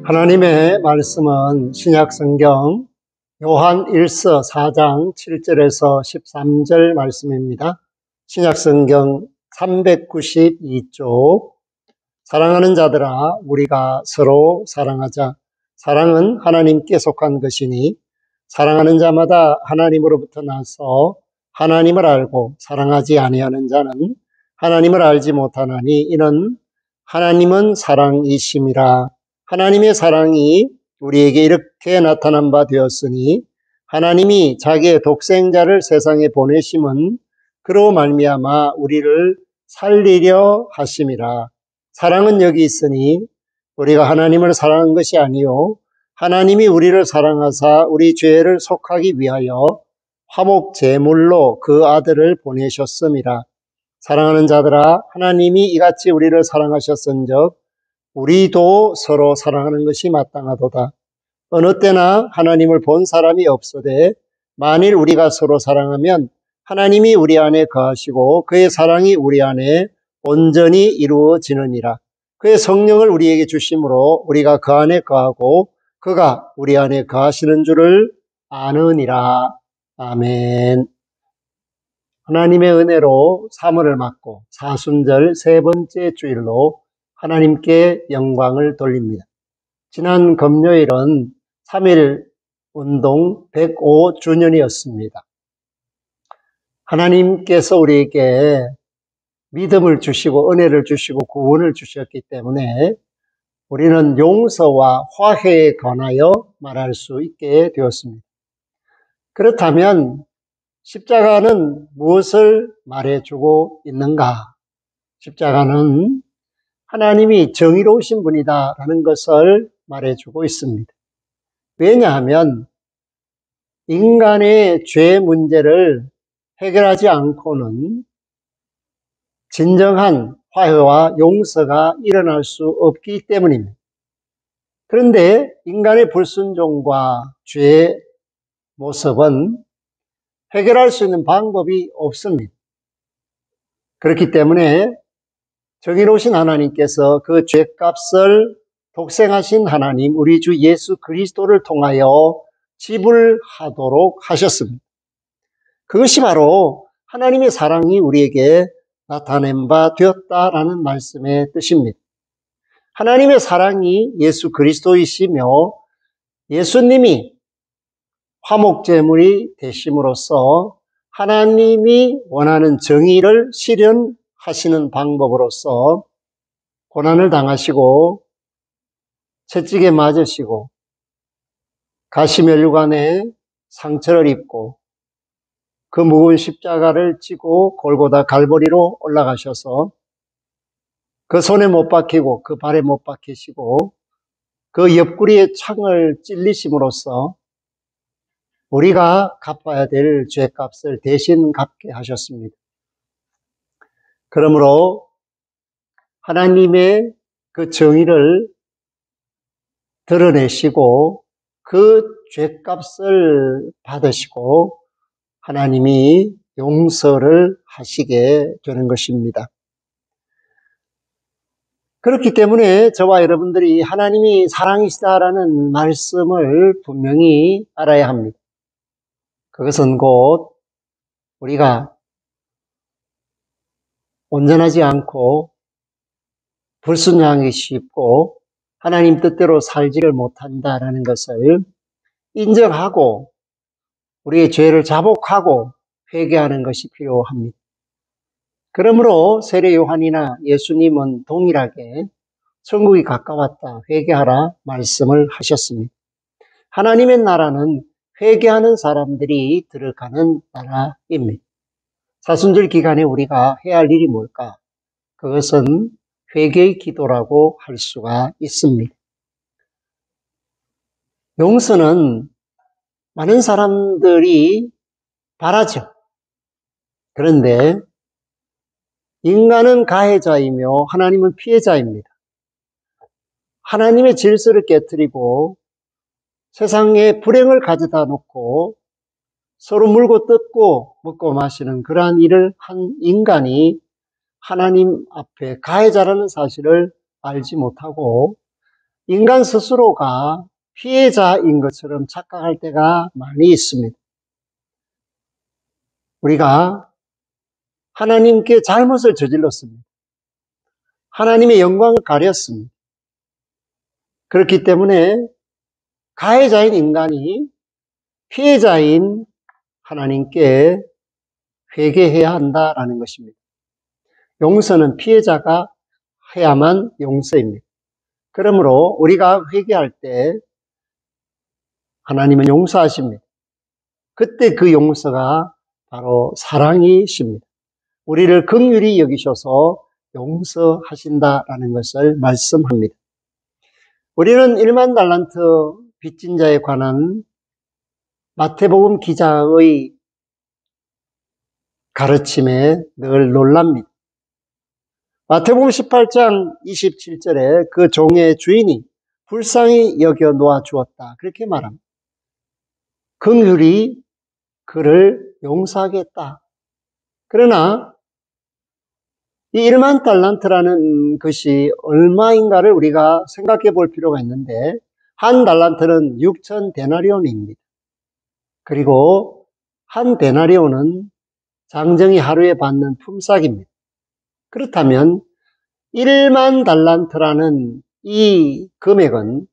하나님의 말씀은 신약성경 요한 1서 4장 7절에서 13절 말씀입니다. 신약성경 392쪽. 사랑하는 자들아, 우리가 서로 사랑하자. 사랑은 하나님께 속한 것이니 사랑하는 자마다 하나님으로부터 나서 하나님을 알고 사랑하지 아니하는 자는 하나님을 알지 못하나니 이는 하나님은 사랑이심이라. 하나님의 사랑이 우리에게 이렇게 나타난 바 되었으니 하나님이 자기의 독생자를 세상에 보내심은 그로 말미암아 우리를 살리려 하심이라. 사랑은 여기 있으니 우리가 하나님을 사랑한 것이 아니요 하나님이 우리를 사랑하사 우리 죄를 속하기 위하여 화목 제물로 그 아들을 보내셨음이라. 사랑하는 자들아, 하나님이 이같이 우리를 사랑하셨은즉 우리도 서로 사랑하는 것이 마땅하도다. 어느 때나 하나님을 본 사람이 없으되 만일 우리가 서로 사랑하면 하나님이 우리 안에 거하시고 그의 사랑이 우리 안에 온전히 이루어지느니라. 그의 성령을 우리에게 주심으로 우리가 그 안에 거하고 그가 우리 안에 거하시는 줄을 아느니라. 아멘. 하나님의 은혜로 사물을 맡고 사순절 세 번째 주일로 하나님께 영광을 돌립니다. 지난 금요일은 3.1 운동 105주년이었습니다. 하나님께서 우리에게 믿음을 주시고 은혜를 주시고 구원을 주셨기 때문에 우리는 용서와 화해에 관하여 말할 수 있게 되었습니다. 그렇다면 십자가는 무엇을 말해주고 있는가? 십자가는 하나님이 정의로우신 분이다라는 것을 말해주고 있습니다. 왜냐하면 인간의 죄 문제를 해결하지 않고는 진정한 화해와 용서가 일어날 수 없기 때문입니다. 그런데 인간의 불순종과 죄의 모습은 해결할 수 있는 방법이 없습니다. 그렇기 때문에 정의로우신 하나님께서 그 죄값을 독생하신 하나님 우리 주 예수 그리스도를 통하여 지불하도록 하셨습니다. 그것이 바로 하나님의 사랑이 우리에게 나타낸 바 되었다라는 말씀의 뜻입니다. 하나님의 사랑이 예수 그리스도이시며 예수님이 화목제물이 되심으로써 하나님이 원하는 정의를 실현하시는 방법으로서 고난을 당하시고 채찍에 맞으시고 가시면류관에 상처를 입고 그 무거운 십자가를 지고 골고다 갈보리로 올라가셔서 그 손에 못 박히고 그 발에 못 박히시고 그 옆구리에 창을 찔리심으로써 우리가 갚아야 될 죄값을 대신 갚게 하셨습니다. 그러므로 하나님의 그 정의를 드러내시고 그 죄값을 받으시고 하나님이 용서를 하시게 되는 것입니다. 그렇기 때문에 저와 여러분들이 하나님이 사랑이시다라는 말씀을 분명히 알아야 합니다. 그것은 곧 우리가 온전하지 않고 불순종하기 쉽고 하나님 뜻대로 살지를 못한다라는 것을 인정하고 우리의 죄를 자복하고 회개하는 것이 필요합니다. 그러므로 세례 요한이나 예수님은 동일하게 천국이 가까웠다, 회개하라 말씀을 하셨습니다. 하나님의 나라는 회개하는 사람들이 들어가는 나라입니다. 사순절 기간에 우리가 해야 할 일이 뭘까? 그것은 회개의 기도라고 할 수가 있습니다. 용서는 많은 사람들이 바라죠. 그런데 인간은 가해자이며 하나님은 피해자입니다. 하나님의 질서를 깨뜨리고 세상에 불행을 가져다 놓고 서로 물고 뜯고 먹고 마시는 그러한 일을 한 인간이 하나님 앞에 가해자라는 사실을 알지 못하고 인간 스스로가 피해자인 것처럼 착각할 때가 많이 있습니다. 우리가 하나님께 잘못을 저질렀습니다. 하나님의 영광을 가렸습니다. 그렇기 때문에 가해자인 인간이 피해자인 하나님께 회개해야 한다라는 것입니다. 용서는 피해자가 해야만 용서입니다. 그러므로 우리가 회개할 때 하나님은 용서하십니다. 그때 그 용서가 바로 사랑이십니다. 우리를 긍휼히 여기셔서 용서하신다라는 것을 말씀합니다. 우리는 1만 달란트 빚진 자에 관한 마태복음 기자의 가르침에 늘 놀랍니다. 마태복음 18장 27절에 그 종의 주인이 불쌍히 여겨 놓아 주었다. 그렇게 말합니다. 긍휼히 그를 용서하겠다. 그러나 이 1만 달란트라는 것이 얼마인가를 우리가 생각해 볼 필요가 있는데, 한 달란트는 6천 데나리온입니다. 그리고 한 데나리온은 장정이 하루에 받는 품삯입니다. 그렇다면 1만 달란트라는 이 금액은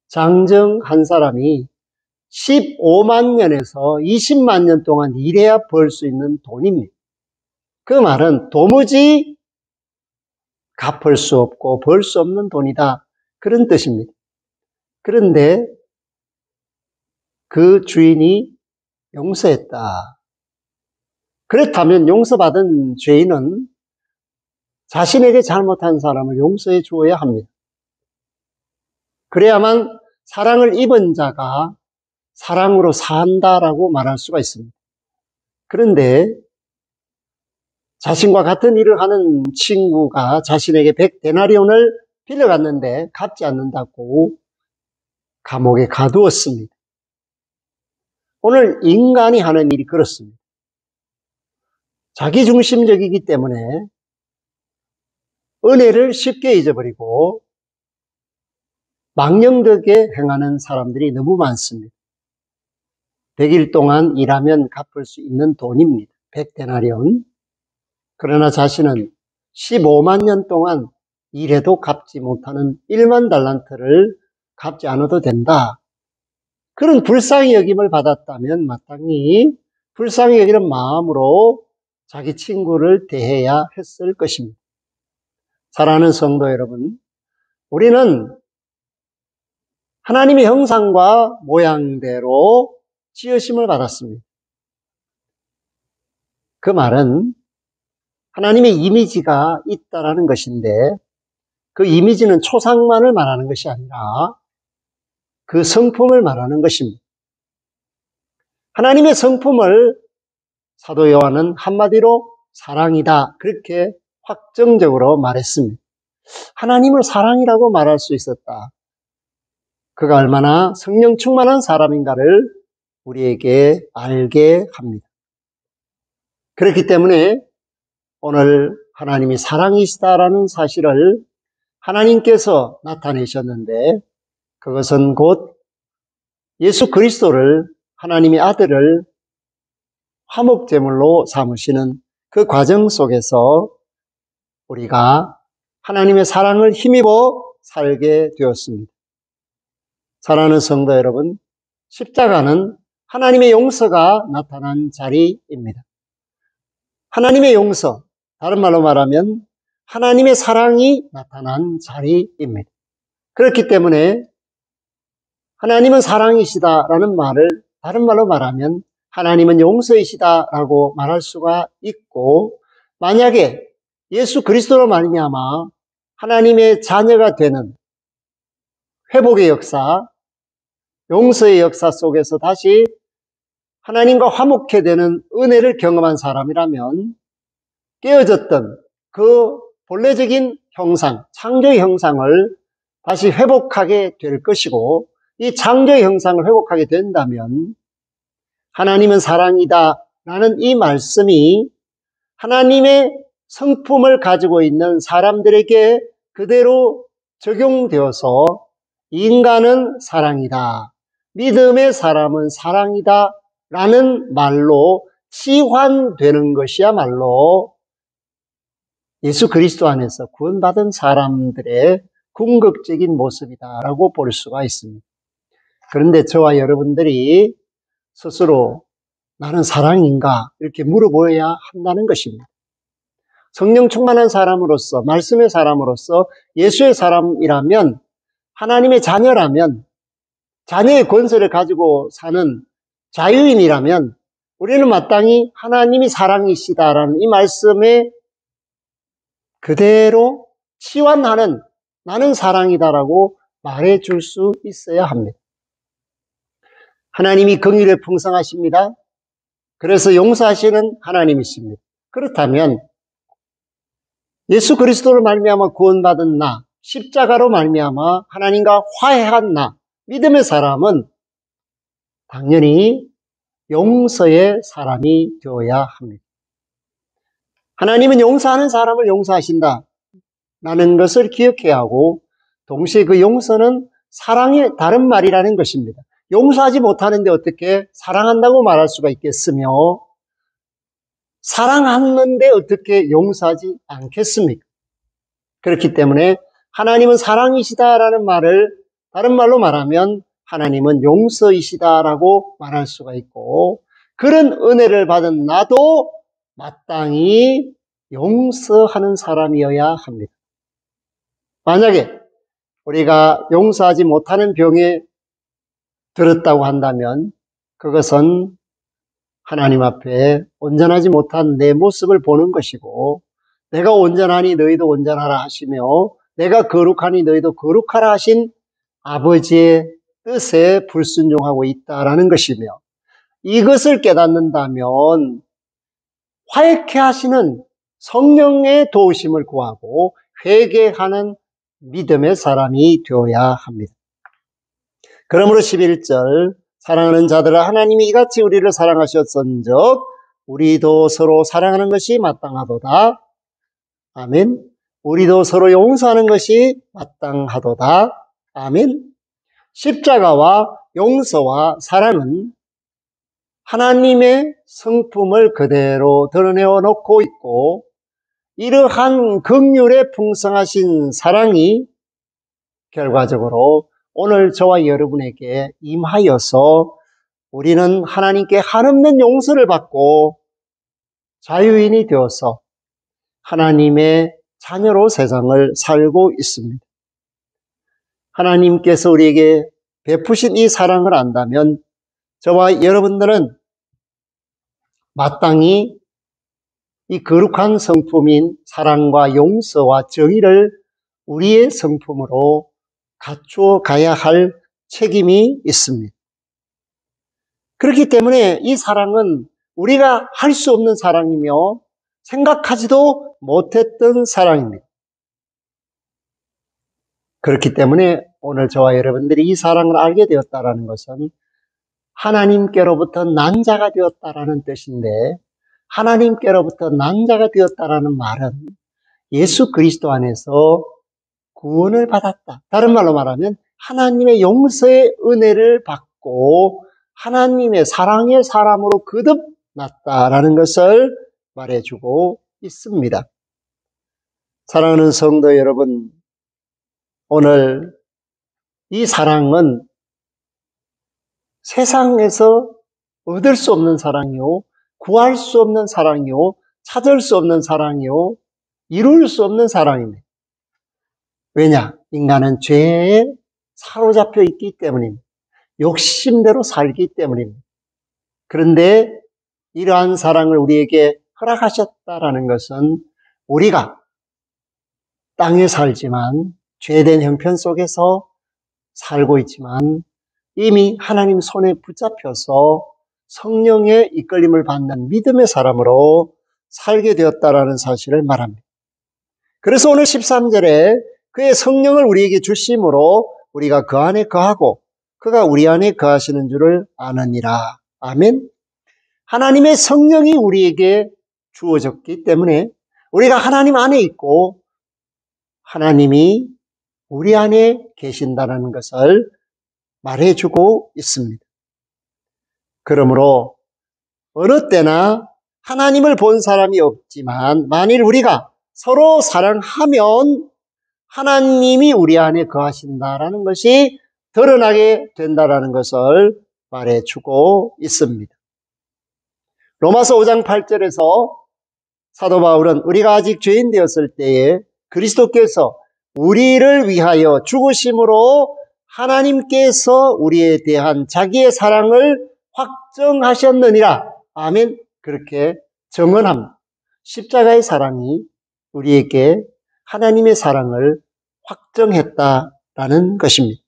장정 한 사람이 15만 년에서 20만 년 동안 일해야 벌 수 있는 돈입니다. 그 말은 도무지 갚을 수 없고 벌 수 없는 돈이다. 그런 뜻입니다. 그런데 그 주인이 용서했다. 그렇다면 용서받은 죄인은 자신에게 잘못한 사람을 용서해 주어야 합니다. 그래야만 사랑을 입은 자가 사랑으로 산다라고 말할 수가 있습니다. 그런데 자신과 같은 일을 하는 친구가 자신에게 100데나리온을 빌려갔는데 갚지 않는다고 감옥에 가두었습니다. 오늘 인간이 하는 일이 그렇습니다. 자기중심적이기 때문에 은혜를 쉽게 잊어버리고 망령되게 행하는 사람들이 너무 많습니다. 100일 동안 일하면 갚을 수 있는 돈입니다. 100데나리온. 그러나 자신은 15만 년 동안 일해도 갚지 못하는 1만 달란트를 갚지 않아도 된다. 그런 불쌍히 여김을 받았다면 마땅히 불쌍히 여기는 마음으로 자기 친구를 대해야 했을 것입니다. 사랑하는 성도 여러분, 우리는 하나님의 형상과 모양대로 지으심을 받았습니다. 그 말은 하나님의 이미지가 있다라는 것인데, 그 이미지는 초상만을 말하는 것이 아니라 그 성품을 말하는 것입니다. 하나님의 성품을 사도 요한은 한마디로 사랑이다, 그렇게 확정적으로 말했습니다. 하나님을 사랑이라고 말할 수 있었다. 그가 얼마나 성령 충만한 사람인가를 우리에게 알게 합니다. 그렇기 때문에 오늘 하나님이 사랑이시다라는 사실을 하나님께서 나타내셨는데, 그것은 곧 예수 그리스도를, 하나님의 아들을 화목제물로 삼으시는 그 과정 속에서 우리가 하나님의 사랑을 힘입어 살게 되었습니다. 사랑하는 성도 여러분, 십자가는 하나님의 용서가 나타난 자리입니다. 하나님의 용서, 다른 말로 말하면 하나님의 사랑이 나타난 자리입니다. 그렇기 때문에 하나님은 사랑이시다라는 말을 다른 말로 말하면 하나님은 용서이시다라고 말할 수가 있고, 만약에 예수 그리스도로 말미암아 하나님의 자녀가 되는 회복의 역사, 용서의 역사 속에서 다시 하나님과 화목해 되는 은혜를 경험한 사람이라면 깨어졌던 그 본래적인 형상, 창조의 형상을 다시 회복하게 될 것이고, 이 창조의 형상을 회복하게 된다면 하나님은 사랑이다 라는 이 말씀이 하나님의 성품을 가지고 있는 사람들에게 그대로 적용되어서 인간은 사랑이다, 믿음의 사람은 사랑이다 라는 말로 치환되는 것이야말로 예수 그리스도 안에서 구원받은 사람들의 궁극적인 모습이다라고 볼 수가 있습니다. 그런데 저와 여러분들이 스스로 나는 사랑인가 이렇게 물어보아야 한다는 것입니다. 성령 충만한 사람으로서, 말씀의 사람으로서, 예수의 사람이라면, 하나님의 자녀라면, 자녀의 권세를 가지고 사는 자유인이라면 우리는 마땅히 하나님이 사랑이시다라는 이 말씀에 그대로 치환하는 나는 사랑이다라고 말해줄 수 있어야 합니다. 하나님이 긍휼에 풍성하십니다. 그래서 용서하시는 하나님이십니다. 그렇다면 예수 그리스도로 말미암아 구원받은 나, 십자가로 말미암아 하나님과 화해한 나, 믿음의 사람은 당연히 용서의 사람이 되어야 합니다. 하나님은 용서하는 사람을 용서하신다 라는 것을 기억해야 하고, 동시에 그 용서는 사랑의 다른 말이라는 것입니다. 용서하지 못하는데 어떻게 사랑한다고 말할 수가 있겠으며, 사랑하는데 어떻게 용서하지 않겠습니까? 그렇기 때문에 하나님은 사랑이시다라는 말을 다른 말로 말하면 하나님은 용서이시다라고 말할 수가 있고, 그런 은혜를 받은 나도 마땅히 용서하는 사람이어야 합니다. 만약에 우리가 용서하지 못하는 병에 들었다고 한다면 그것은 하나님 앞에 온전하지 못한 내 모습을 보는 것이고, 내가 온전하니 너희도 온전하라 하시며 내가 거룩하니 너희도 거룩하라 하신 아버지의 뜻에 불순종하고 있다라는 것이며, 이것을 깨닫는다면 화해케 하시는 성령의 도우심을 구하고 회개하는 믿음의 사람이 되어야 합니다. 그러므로 11절 사랑하는 자들아 하나님이 이같이 우리를 사랑하셨은즉 우리도 서로 사랑하는 것이 마땅하도다. 아멘. 우리도 서로 용서하는 것이 마땅하도다. 아멘. 십자가와 용서와 사랑은 하나님의 성품을 그대로 드러내어 놓고 있고, 이러한 긍휼에 풍성하신 사랑이 결과적으로 오늘 저와 여러분에게 임하여서 우리는 하나님께 한없는 용서를 받고 자유인이 되어서 하나님의 자녀로 세상을 살고 있습니다. 하나님께서 우리에게 베푸신 이 사랑을 안다면 저와 여러분들은 마땅히 이 거룩한 성품인 사랑과 용서와 정의를 우리의 성품으로 갖추어 가야 할 책임이 있습니다. 그렇기 때문에 이 사랑은 우리가 할 수 없는 사랑이며 생각하지도 못했던 사랑입니다. 그렇기 때문에 오늘 저와 여러분들이 이 사랑을 알게 되었다는 것은 하나님께로부터 난 자가 되었다라는 뜻인데, 하나님께로부터 난 자가 되었다라는 말은 예수 그리스도 안에서 구원을 받았다. 다른 말로 말하면 하나님의 용서의 은혜를 받고 하나님의 사랑의 사람으로 거듭났다라는 것을 말해주고 있습니다. 사랑하는 성도 여러분, 오늘 이 사랑은 세상에서 얻을 수 없는 사랑이요, 구할 수 없는 사랑이요, 찾을 수 없는 사랑이요, 이룰 수 없는 사랑입니다. 왜냐? 인간은 죄에 사로잡혀 있기 때문입니다. 욕심대로 살기 때문입니다. 그런데 이러한 사랑을 우리에게 허락하셨다라는 것은 우리가 땅에 살지만 죄된 형편 속에서 살고 있지만 이미 하나님 손에 붙잡혀서 성령의 이끌림을 받는 믿음의 사람으로 살게 되었다라는 사실을 말합니다. 그래서 오늘 13절에 그의 성령을 우리에게 주심으로 우리가 그 안에 거하고 그가 우리 안에 거하시는 줄을 아느니라. 아멘. 하나님의 성령이 우리에게 주어졌기 때문에 우리가 하나님 안에 있고 하나님이 우리 안에 계신다는 것을 말해주고 있습니다. 그러므로 어느 때나 하나님을 본 사람이 없지만 만일 우리가 서로 사랑하면 하나님이 우리 안에 거하신다라는 것이 드러나게 된다라는 것을 말해주고 있습니다. 로마서 5장 8절에서 사도 바울은 우리가 아직 죄인 되었을 때에 그리스도께서 우리를 위하여 죽으심으로 하나님께서 우리에 대한 자기의 사랑을 확정하셨느니라. 아멘. 그렇게 증언합니다. 십자가의 사랑이 우리에게 하나님의 사랑을 확정했다라는 것입니다.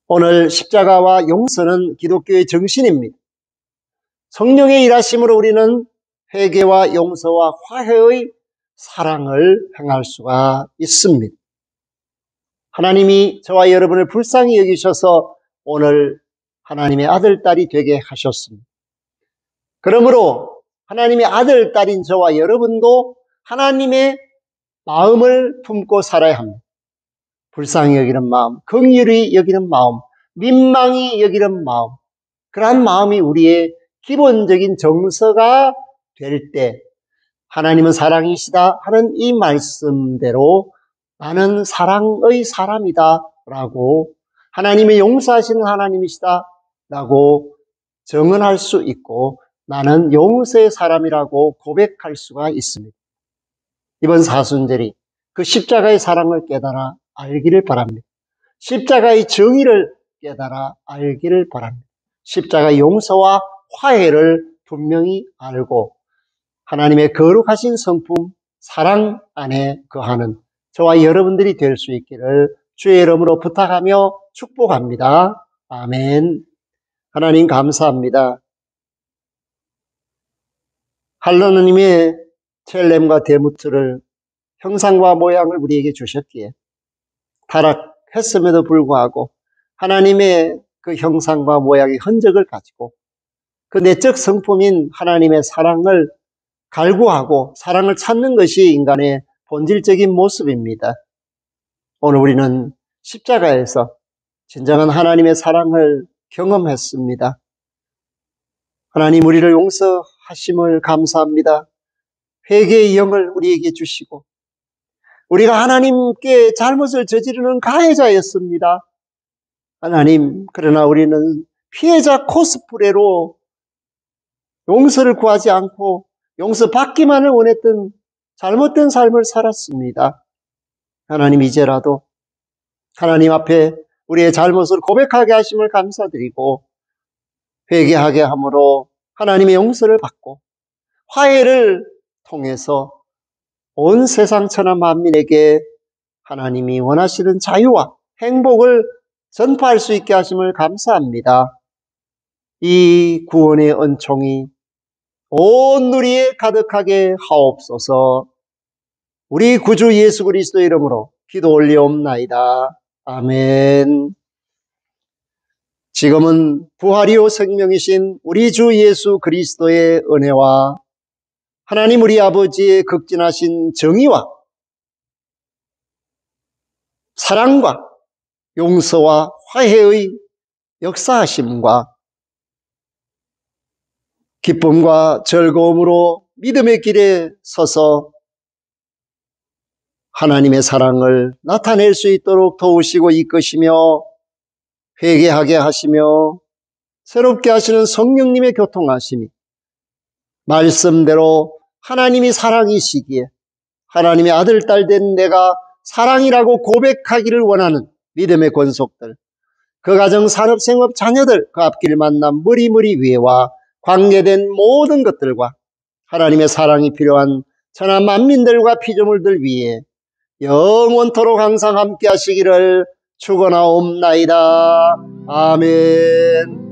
오늘 십자가와 용서는 기독교의 정신입니다. 성령의 일하심으로 우리는 회개와 용서와 화해의 사랑을 행할 수가 있습니다. 하나님이 저와 여러분을 불쌍히 여기셔서 오늘 하나님의 아들, 딸이 되게 하셨습니다. 그러므로 하나님의 아들, 딸인 저와 여러분도 하나님의 마음을 품고 살아야 합니다. 불쌍히 여기는 마음, 긍휼히 여기는 마음, 민망히 여기는 마음, 그러한 마음이 우리의 기본적인 정서가 될 때 하나님은 사랑이시다 하는 이 말씀대로 나는 사랑의 사람이다 라고 하나님의 용서하시는 하나님이시다 라고 증언할 수 있고 나는 용서의 사람이라고 고백할 수가 있습니다. 이번 사순절이 그 십자가의 사랑을 깨달아 알기를 바랍니다. 십자가의 정의를 깨달아 알기를 바랍니다. 십자가의 용서와 화해를 분명히 알고 하나님의 거룩하신 성품 사랑 안에 거하는 저와 여러분들이 될 수 있기를 주의 이름으로 부탁하며 축복합니다. 아멘. 하나님 감사합니다. 하나님의 첼렘과 데무트를 형상과 모양을 우리에게 주셨기에 타락했음에도 불구하고 하나님의 그 형상과 모양의 흔적을 가지고 그 내적 성품인 하나님의 사랑을 갈구하고 사랑을 찾는 것이 인간의 본질적인 모습입니다. 오늘 우리는 십자가에서 진정한 하나님의 사랑을 경험했습니다. 하나님 우리를 용서하심을 감사합니다. 회개의 영을 우리에게 주시고 우리가 하나님께 잘못을 저지르는 가해자였습니다. 하나님, 그러나 우리는 피해자 코스프레로 용서를 구하지 않고 용서받기만을 원했던 잘못된 삶을 살았습니다. 하나님 이제라도 하나님 앞에 우리의 잘못을 고백하게 하심을 감사드리고 회개하게 함으로 하나님의 용서를 받고 화해를 통해서 온 세상 천하 만민에게 하나님이 원하시는 자유와 행복을 전파할 수 있게 하심을 감사합니다. 이 구원의 은총이 온 누리에 가득하게 하옵소서. 우리 구주 예수 그리스도 이름으로 기도 올리옵나이다. 아멘. 지금은 부활이요 생명이신 우리 주 예수 그리스도의 은혜와 하나님 우리 아버지의 극진하신 정의와 사랑과 용서와 화해의 역사하심과 기쁨과 즐거움으로 믿음의 길에 서서 하나님의 사랑을 나타낼 수 있도록 도우시고 이끄시며 회개하게 하시며 새롭게 하시는 성령님의 교통하심이 말씀대로 하나님이 사랑이시기에 하나님의 아들, 딸 된 내가 사랑이라고 고백하기를 원하는 믿음의 권속들, 그 가정, 산업, 생업, 자녀들, 그 앞길 만남, 무리무리 위에와 관계된 모든 것들과 하나님의 사랑이 필요한 천하 만민들과 피조물들 위에 영원토록 항상 함께 하시기를 축원하옵나이다. 아멘.